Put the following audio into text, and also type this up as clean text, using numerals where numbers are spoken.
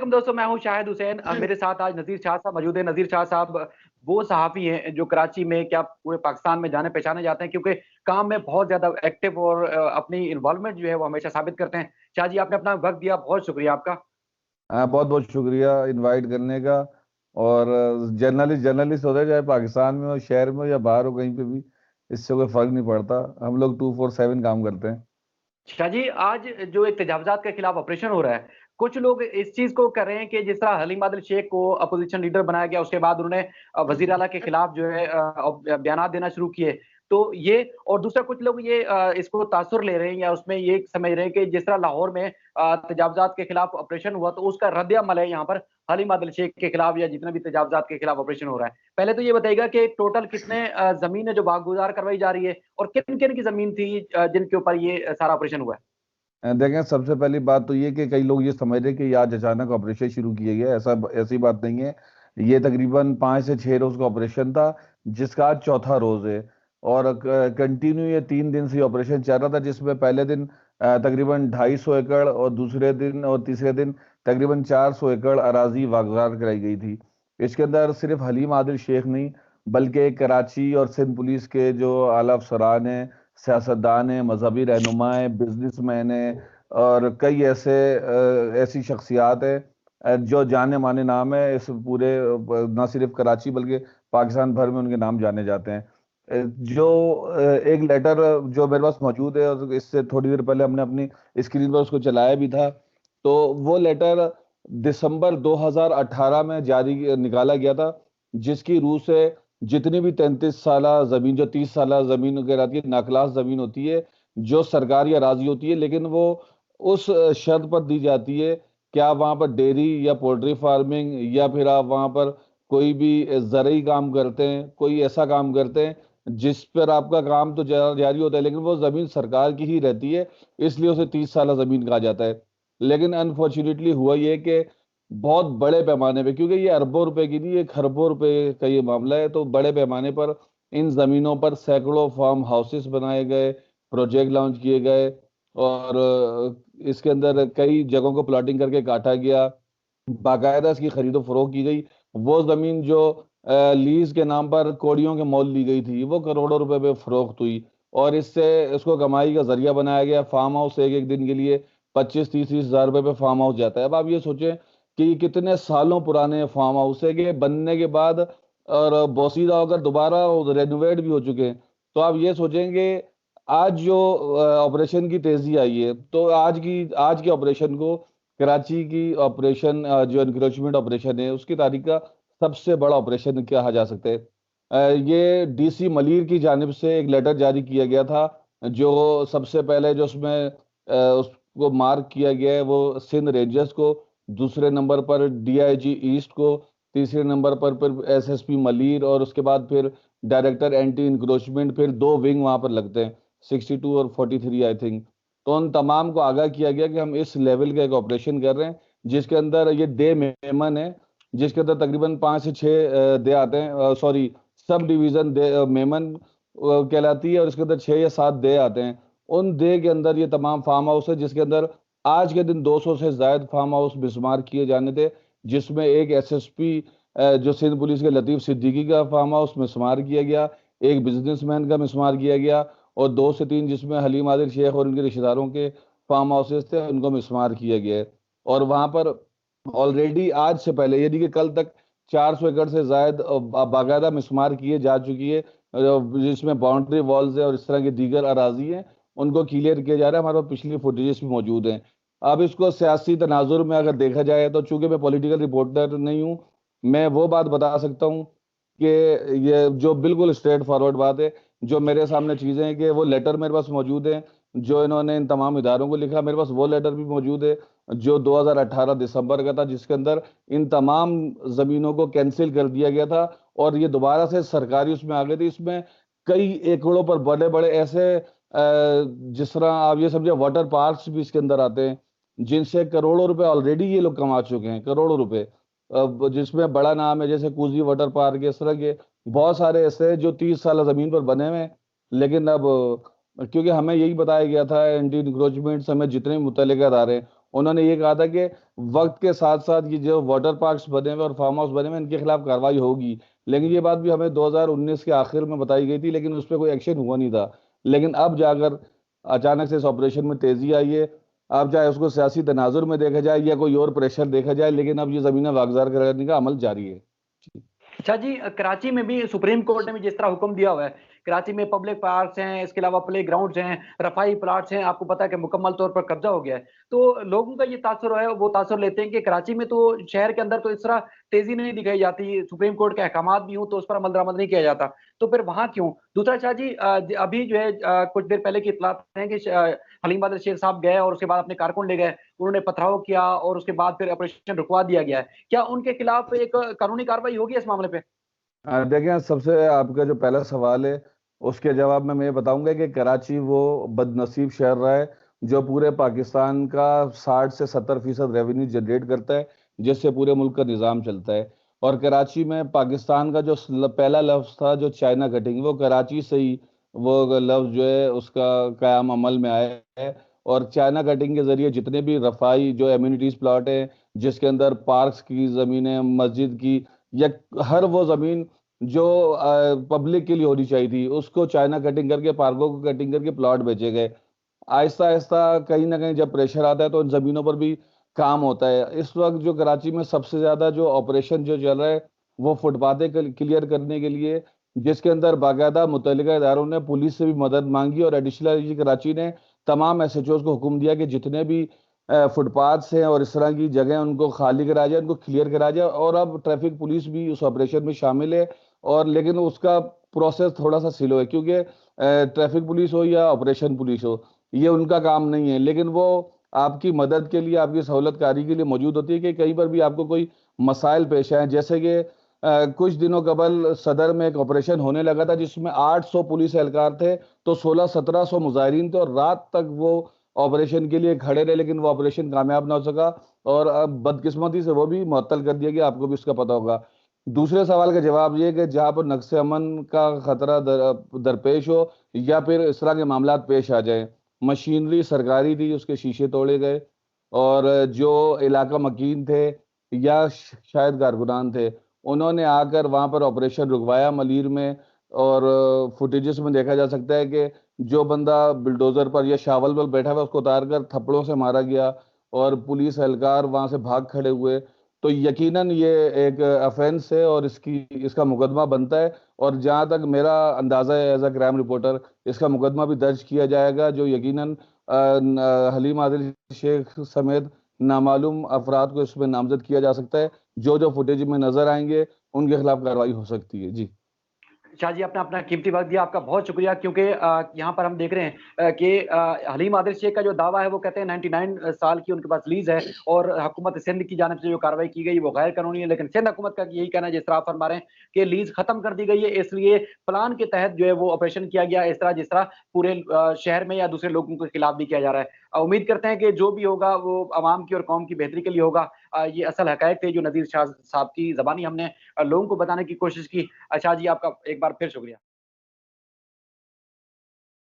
वालेकुम दोस्तों, मैं हूं शाहिद हुसैन। मेरे साथ आज नज़ीर शाह साहब मौजूद हैं। नज़ीर शाह साहब वो सहाफ़ी हैं जो कराची में क्या पूरे पाकिस्तान में जाने पहचाने जाते हैं, क्योंकि काम में बहुत ज़्यादा एक्टिव और अपनी इन्वॉल्वमेंट जो है वो हमेशा साबित करते हैं। शाह जी, आपने अपना वक्त दिया, बहुत शुक्रिया आपका। हाँ, बहुत बहुत शुक्रिया इनवाइट करने का। और जर्नलिस्ट जर्नलिस्ट होता है, चाहे पाकिस्तान में हो, शहर में हो या बाहर हो, कहीं पे भी इससे कोई फर्क नहीं पड़ता। हम लोग 24/7 काम करते हैं। शाह जी, आज जो एक तजावजात के खिलाफ ऑपरेशन हो रहा है, कुछ लोग इस चीज को कर रहे हैं कि जिस तरह हलीम आदिल शेख को अपोजिशन लीडर बनाया गया, उसके बाद उन्होंने वजीर आला के खिलाफ जो है बयानात देना शुरू किए। तो ये, और दूसरा कुछ लोग ये इसको तासुर ले रहे हैं या उसमें ये समझ रहे हैं कि जिस तरह लाहौर में तजावजात के खिलाफ ऑपरेशन हुआ, तो उसका रद्द अमल है यहाँ पर हलीम आदिल शेख के खिलाफ या जितने भी तजावजात के खिलाफ ऑपरेशन हो रहा है। पहले तो ये बताइएगा कि टोटल कितने जमीन है जो बागुजार करवाई जा रही है, और किन किन की जमीन थी जिनके ऊपर ये सारा ऑपरेशन हुआ है। देखें, सबसे पहली बात तो ये कि कई लोग ये समझ रहे हैं कि ये आज अचानक ऑपरेशन शुरू किया गया है। ऐसी बात नहीं है। ये तकरीबन 5 से 6 रोज का ऑपरेशन था, जिसका आज चौथा रोज है। और कंटिन्यू ये 3 दिन से ऑपरेशन चल रहा था, जिसमें पहले दिन तकरीबन 250 एकड़ और दूसरे दिन और तीसरे दिन तकरीबन 400 एकड़ अराजी वागजार कराई गई थी। इसके अंदर सिर्फ हलीम आदिल शेख नहीं, बल्कि कराची और सिंध पुलिस के जो आला अफसरान हैं, सियासतदान हैं, मजहबी रहनुमा हैं, बिजनेसमैन हैं, और कई ऐसी शख्सियात हैं जो जाने माने नाम है इस पूरे ना सिर्फ कराची बल्कि पाकिस्तान भर में उनके नाम जाने जाते हैं। जो एक लेटर जो मेरे पास मौजूद है, और इससे थोड़ी देर पहले हमने अपनी स्क्रीन पर उसको चलाया भी था। तो वो लेटर दिसंबर 2018 में जारी निकाला गया था, जिसकी रूह से जितनी भी 33 साला जमीन, जो 30 साला जमीन वगैरह आती है, नाखलास जमीन होती है, जो सरकारी अराजी होती है, लेकिन वो उस शर्त पर दी जाती है कि आप वहां पर डेयरी या पोल्ट्री फार्मिंग या फिर आप वहां पर कोई भी ज़रूरी काम करते हैं, कोई ऐसा काम करते हैं जिस पर आपका काम तो जारी होता है, लेकिन वो जमीन सरकार की ही रहती है, इसलिए उसे 30 साला जमीन कहा जाता है। लेकिन अनफॉर्चुनेटली हुआ ये कि बहुत बड़े पैमाने पे, क्योंकि ये अरबों रुपए की नहीं, ये खरबों रुपए का ये मामला है, तो बड़े पैमाने पर इन जमीनों पर सैकड़ों फार्म हाउसेस बनाए गए, प्रोजेक्ट लॉन्च किए गए, और इसके अंदर कई जगहों को प्लॉटिंग करके काटा गया, बाकायदा इसकी खरीदो फरोख्त की गई। वो जमीन जो लीज के नाम पर कौड़ियों के मोल ली गई थी, वो करोड़ों रुपए पे फरोख्त हुई, और इससे इसको कमाई का जरिया बनाया गया। फार्म हाउस एक एक दिन के लिए 25-30 हजार रुपए पे फार्म हाउस जाता है। अब आप ये सोचें कि ये कितने सालों पुराने फार्म हाउस है कि बनने के बाद और बोसीदा होकर दोबारा रेनोवेट भी हो चुके हैं। तो आप ये सोचेंगे, आज जो ऑपरेशन की तेजी आई है, तो आज के ऑपरेशन को कराची की ऑपरेशन जो इंक्रोचमेंट ऑपरेशन है, उसकी तारीख का सबसे बड़ा ऑपरेशन कहा जा सकता है। ये डीसी मलिर की जानिब से एक लेटर जारी किया गया था, जो सबसे पहले जो उसमें उसको मार्क किया गया है वो सिंध रेंजर्स को, दूसरे नंबर पर डीआईजी ईस्ट को, तीसरे नंबर पर फिर एसएसपी मलिर, और उसके बाद फिर डायरेक्टर एंटी इंक्रोचमेंट, फिर दो विंग वहां पर लगते हैं, 62 और 43 आई थिंक। तो उन तमाम को आगाह किया गया कि हम इस लेवल का एक ऑपरेशन कर रहे हैं, जिसके अंदर ये दे मेमन है, जिसके अंदर तकरीबन 5 से 6 दे आते हैं, सॉरी, सब डिवीजन दे मेमन कहलाती है, और इसके अंदर 6 या 7 दे आते हैं। उन दे के अंदर ये तमाम फार्म हाउस है, जिसके अंदर आज के दिन 200 से ज्यादा फार्म हाउस मिसमार किए जाने थे, जिसमें एक एसएसपी जो सिंध पुलिस के लतीफ सिद्दीकी का फार्म हाउस मिसमार किया गया, एक बिजनेसमैन का मिसमार किया गया, और 2 से 3 जिसमें हलीम आदिल शेख और उनके रिश्तेदारों के फार्म हाउसेस थे, उनको मिसमार किया गया है। और वहां पर ऑलरेडी आज से पहले, यानी कि कल तक, 400 एकड़ से ज्यादा बाकायदा मिसमार किए जा चुकी है, जिसमें बाउंड्री वॉल्स है और इस तरह की दीगर अराजी हैं, उनको क्लियर किया जा रहा है। हमारे पास पिछली फुटेजेस भी मौजूद हैं। अब इसको सियासी तनाजुर में अगर देखा जाए, तो चूंकि मैं पॉलिटिकल रिपोर्टर नहीं हूँ, मैं वो बात बता सकता हूँ कि ये जो बिल्कुल स्ट्रेट फॉरवर्ड बात है, जो मेरे सामने चीजें हैं, कि वो लेटर मेरे पास मौजूद है जो इन्होंने इन तमाम इदारों को लिखा। मेरे पास वो लेटर भी मौजूद है जो 2018 दिसंबर का था, जिसके अंदर इन तमाम जमीनों को कैंसिल कर दिया गया था, और ये दोबारा से सरकारी उसमें आ गई थी। इसमें कई एकड़ों पर बड़े बड़े ऐसे जिस तरह आप ये समझे वाटर पार्क्स भी इसके अंदर आते हैं, जिनसे करोड़ों रुपए ऑलरेडी ये लोग कमा चुके हैं, करोड़ों रुपए। जिसमें बड़ा नाम है जैसे कूजी वाटर पार्क, इस तरह के बहुत सारे ऐसे हैं जो 30 साल जमीन पर बने हुए हैं। लेकिन अब क्योंकि हमें यही बताया गया था, एंटी इंक्रोचमेंट हमें जितने भी मुतल्लिका अदारे हैं उन्होंने ये कहा था कि वक्त के साथ साथ ये जो वाटर पार्क्स बने हुए और फार्म हाउस बने हुए इनके खिलाफ कार्रवाई होगी। लेकिन ये बात भी हमें 2019 के आखिर में बताई गई थी, लेकिन उस पर कोई एक्शन हुआ नहीं था। लेकिन अब जाकर अचानक से इस ऑपरेशन में तेजी आई है। अब चाहे उसको सियासी तनाजुर में देखा जाए या कोई और प्रेशर देखा जाए, लेकिन अब ये जमीनें वागजार करने का अमल जारी है। अच्छा जी, कराची में भी सुप्रीम कोर्ट ने भी जिस तरह हुक्म दिया हुआ है, कराची में पब्लिक पार्क्स हैं, इसके अलावा प्ले ग्राउंड्स हैं, रफाई प्लाट्स हैं, आपको पता है कि मुकम्मल तौर पर कब्जा हो गया है। तो लोगों का ये तासुर है, वो तासुर लेते हैं कि कराची में तो शहर के अंदर तो इस तरह तेजी नहीं दिखाई जाती, सुप्रीम कोर्ट के अहकामात भी हों तो उस पर अमल दरामद नहीं किया जाता, तो फिर वहां क्यों? दूसरा शाह जी, अभी जो है कुछ देर पहले की इतलात है कि हलीम बादल शेख साहब गए और उसके बाद अपने कारकुन ले गए, उन्होंने पथराव किया और उसके बाद फिर ऑपरेशन रुकवा दिया गया है। क्या उनके खिलाफ एक कानूनी कार्रवाई होगी इस मामले पे? देखिए, सबसे आपका जो पहला सवाल है उसके जवाब में मैं ये बताऊंगा कि कराची वो बदनसीब शहर रहा है जो पूरे पाकिस्तान का 60 से 70% रेवेन्यू जनरेट करता है, जिससे पूरे मुल्क का निज़ाम चलता है। और कराची में पाकिस्तान का जो पहला लफ्ज़ था जो चाइना कटिंग, वो कराची से ही वो लफ्ज़ जो है उसका क़याम अमल में आया है। और चाइना कटिंग के ज़रिए जितने भी रफाई जो एम्यूनिटीज़ प्लाट हैं, जिसके अंदर पार्क्स की ज़मीनें, मस्जिद की, या हर वो ज़मीन जो पब्लिक के लिए होनी चाहिए थी, उसको चाइना कटिंग करके, पार्कों को कटिंग करके प्लॉट बेचे गए। आहिस्ता आहिस्ता कहीं ना कहीं जब प्रेशर आता है तो उन जमीनों पर भी काम होता है। इस वक्त जो कराची में सबसे ज्यादा जो ऑपरेशन जो चल रहा है वो फुटपाथें क्लियर करने के लिए, जिसके अंदर बाकायदा मुतल्लिका इदारों ने पुलिस से भी मदद मांगी और एडिशनल कराची ने तमाम एसएचओ को हुक्म दिया कि जितने भी फुटपाथ हैं और इस तरह की जगह उनको खाली करा जाए, उनको क्लियर करा जाए। और अब ट्रैफिक पुलिस भी उस ऑपरेशन में शामिल है। और लेकिन उसका प्रोसेस थोड़ा सा स्लो है, क्योंकि ट्रैफिक पुलिस हो या ऑपरेशन पुलिस हो, ये उनका काम नहीं है। लेकिन वो आपकी मदद के लिए, आपकी सहूलतकारी के लिए मौजूद होती है कि कहीं पर भी आपको कोई मसाइल पेश आए। जैसे कि कुछ दिनों कबल सदर में एक ऑपरेशन होने लगा था जिसमें 800 पुलिस एहलकार थे, तो 1600-1700 मुजाहिरीन थे और रात तक वो ऑपरेशन के लिए खड़े रहे, लेकिन वो ऑपरेशन कामयाब ना हो सका। और अब बदकिस्मती से वो भी मुअत्तल कर दिया गया, आपको भी उसका पता होगा। दूसरे सवाल का जवाब ये कि जहाँ पर नक्स अमन का खतरा दरपेश हो या फिर इस तरह के मामला पेश आ जाए, मशीनरी सरकारी थी, उसके शीशे तोड़े गए। और जो इलाका मकीन थे या शायद कारकुनान थे, उन्होंने आकर वहां पर ऑपरेशन रुकवाया मलीर में। और फुटेजेस में देखा जा सकता है कि जो बंदा बिल्डोजर पर या शावल पर बैठा हुआ उसको उतार कर थप्पड़ों से मारा गया और पुलिस एहलकार वहां से भाग खड़े हुए। तो यकीनन ये एक अफेंस है और इसका मुकदमा बनता है। और जहां तक मेरा अंदाजा है एज अ क्राइम रिपोर्टर, इसका मुकदमा भी दर्ज किया जाएगा, जो यकीनन हलीम आदिल शेख समेत नामालूम अफराद को इसमें नामजद किया जा सकता है। जो जो फुटेज में नजर आएंगे उनके खिलाफ कार्रवाई हो सकती है। जी। शाह जी, आपने अपना कीमती वक्त दिया, आपका बहुत शुक्रिया। क्योंकि यहाँ पर हम देख रहे हैं कि हलीम आदिल शेख का जो दावा है वो कहते हैं 99 साल की उनके पास लीज है और हुकूमत सिंध की जानिब से जो कार्रवाई की गई वो गैर कानूनी है। लेकिन सिंध हुकूमत का यही कहना है, जिस तरह आप फरमा रहे हैं कि लीज खत्म कर दी गई है, इसलिए प्लान के तहत जो है वो ऑपरेशन किया गया, इस तरह जिस तरह पूरे शहर में या दूसरे लोगों के खिलाफ भी किया जा रहा है। उम्मीद करते हैं कि जो भी होगा वो आवाम की और कौम की बेहतरी के लिए होगा। ये असल हकायक थे जो नज़ीर शाह साहब की ज़बानी हमने लोगों को बताने की कोशिश की। शाह जी, आपका एक बार फिर शुक्रिया।